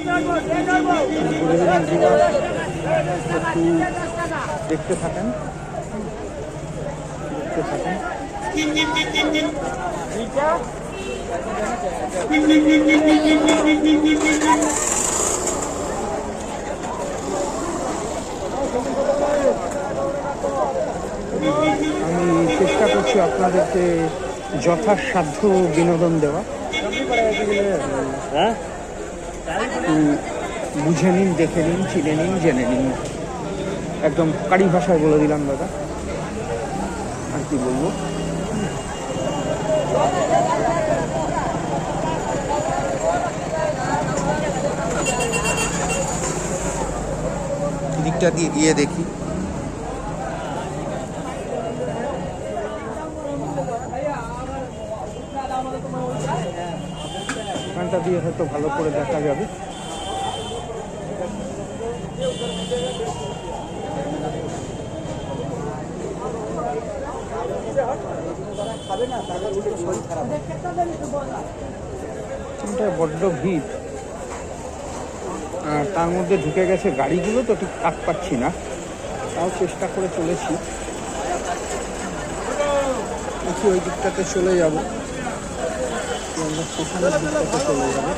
একটু দেখতে থাকেন দেখতে থাকেন। আমি চেষ্টা করছি আপনাদেরকে যথাসাধ্য বিনোদন দেওয়া। বুঝে নিন, দেখে নিন, চিনে নিন, জেনে নিন। একদম কারি ভাষায় বলে দিলাম দাদা, আর কি বলবো। দিকটা দিয়ে গিয়ে দেখি। এখানটা দিয়ে হয়তো ভালো করে দেখা যাবে। বড্ড ভিড়, আর তার মধ্যে ঢুকে গেছে গাড়িগুলো, তো ঠিক কাট পাচ্ছি না, তাও চেষ্টা করে চলেছি। দেখি ওই দিকটাতে চলে যাবো, স্টেশনের দিকটাতে চলে যাবো।